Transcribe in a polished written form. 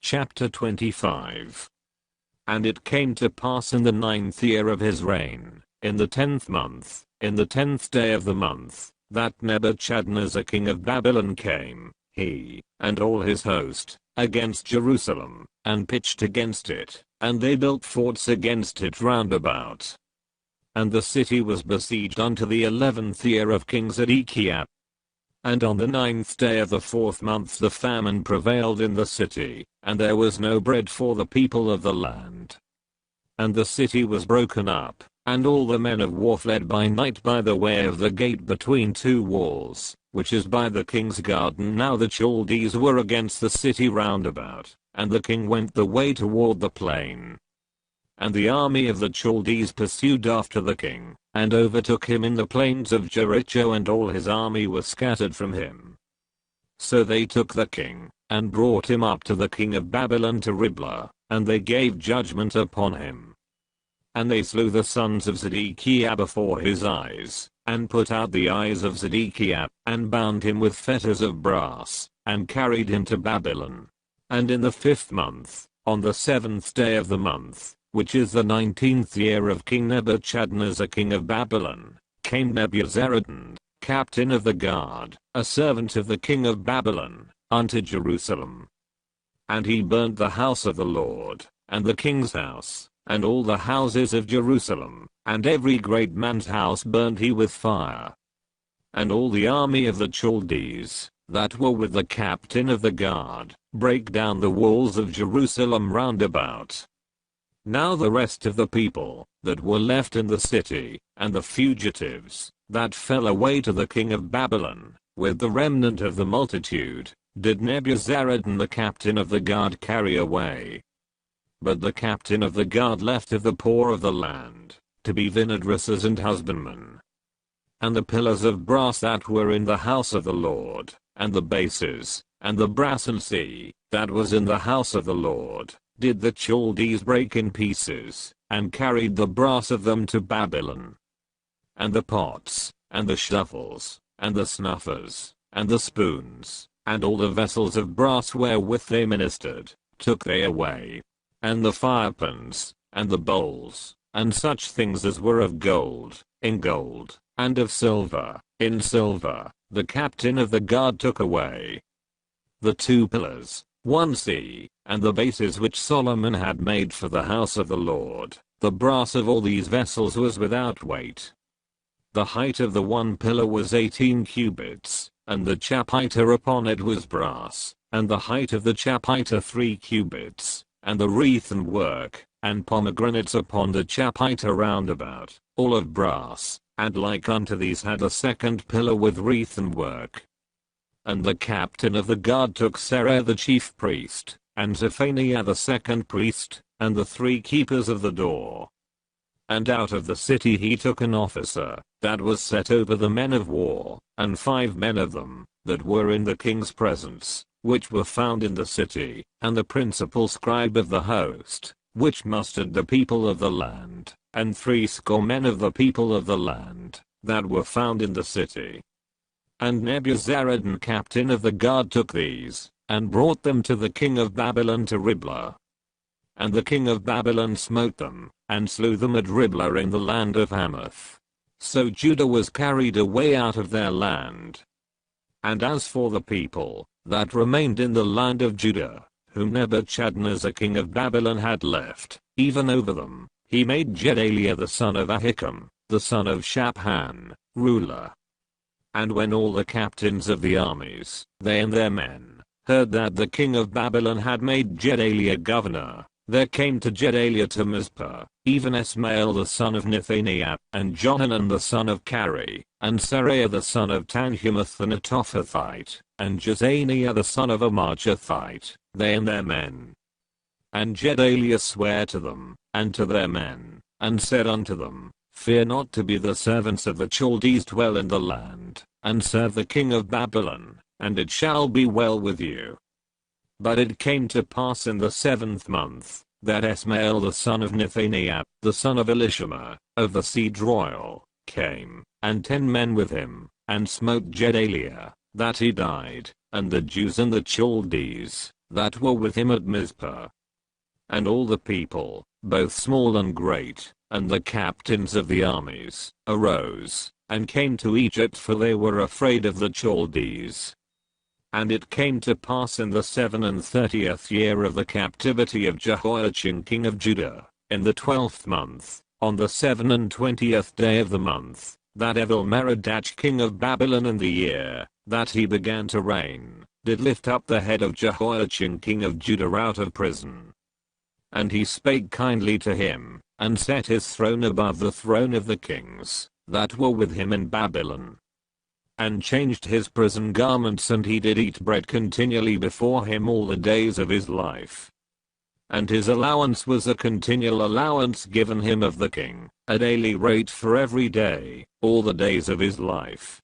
Chapter 25. And it came to pass in the 9th year of his reign, in the 10th month, in the 10th day of the month, that Nebuchadnezzar king of Babylon came, he, and all his host, against Jerusalem, and pitched against it, and they built forts against it round about. And the city was besieged unto the 11th year of King Zedekiah. And on the 9th day of the 4th month the famine prevailed in the city, and there was no bread for the people of the land. And the city was broken up, and all the men of war fled by night by the way of the gate between two walls, which is by the king's garden. Now the Chaldees were against the city round about, and the king went the way toward the plain. And the army of the Chaldees pursued after the king, and overtook him in the plains of Jericho, and all his army was scattered from him. So they took the king, and brought him up to the king of Babylon to Riblah, and they gave judgment upon him. And they slew the sons of Zedekiah before his eyes, and put out the eyes of Zedekiah, and bound him with fetters of brass, and carried him to Babylon. And in the 5th month, on the 7th day of the month, which is the 19th year of King Nebuchadnezzar king of Babylon, came Nebuzaradan, captain of the guard, a servant of the king of Babylon, unto Jerusalem. And he burnt the house of the Lord, and the king's house, and all the houses of Jerusalem, and every great man's house burnt he with fire. And all the army of the Chaldees, that were with the captain of the guard, brake down the walls of Jerusalem round about. Now the rest of the people, that were left in the city, and the fugitives, that fell away to the king of Babylon, with the remnant of the multitude, did Nebuzaradan the captain of the guard carry away. But the captain of the guard left of the poor of the land, to be vineyard dressers and husbandmen. And the pillars of brass that were in the house of the Lord, and the bases, and the brass and sea, that was in the house of the Lord, did the Chaldees break in pieces, and carried the brass of them to Babylon. And the pots, and the shovels, and the snuffers, and the spoons, and all the vessels of brass wherewith they ministered, took they away. And the firepans, and the bowls, and such things as were of gold, in gold, and of silver, in silver, the captain of the guard took away. The 2 pillars, 1 sea, and the bases which Solomon had made for the house of the Lord, the brass of all these vessels was without weight. The height of the 1 pillar was 18 cubits, and the chapiter upon it was brass, and the height of the chapiter 3 cubits, and the wreath and work, and pomegranates upon the chapiter round about, all of brass, and like unto these had a 2nd pillar with wreath and work. And the captain of the guard took Serah the chief priest, and Zephaniah the 2nd priest, and the 3 keepers of the door. And out of the city he took an officer, that was set over the men of war, and 5 men of them, that were in the king's presence, which were found in the city, and the principal scribe of the host, which mustered the people of the land, and 60 men of the people of the land, that were found in the city. And Nebuzaradan captain of the guard took these, and brought them to the king of Babylon to Riblah. And the king of Babylon smote them, and slew them at Riblah in the land of Hamath. So Judah was carried away out of their land. And as for the people, that remained in the land of Judah, whom Nebuchadnezzar king of Babylon had left, even over them, he made Gedaliah the son of Ahikam, the son of Shaphan, ruler. And when all the captains of the armies, they and their men, heard that the king of Babylon had made Gedaliah governor, there came to Gedaliah to Mizpah, even Ismael the son of Nethaniah, and Johanan the son of Kari, and Seraiah the son of Tanhumeth the Netophathite, and Jezaniah the son of Amarjathite, they and their men. And Gedaliah sware to them, and to their men, and said unto them, Fear not to be the servants of the Chaldees, dwell in the land, and serve the king of Babylon, and it shall be well with you. But it came to pass in the 7th month, that Ismael the son of Nethaniah, the son of Elishama, of the seed royal, came, and 10 men with him, and smote Gedaliah, that he died, and the Jews and the Chaldees, that were with him at Mizpah. And all the people, both small and great, and the captains of the armies, arose, and came to Egypt, for they were afraid of the Chaldees. And it came to pass in the 37th year of the captivity of Jehoiachin king of Judah, in the 12th month, on the 27th day of the month, that Evil-Merodach king of Babylon in the year that he began to reign, did lift up the head of Jehoiachin king of Judah out of prison. And he spake kindly to him, and set his throne above the throne of the kings that were with him in Babylon. And changed his prison garments, and he did eat bread continually before him all the days of his life. And his allowance was a continual allowance given him of the king, a daily rate for every day, all the days of his life.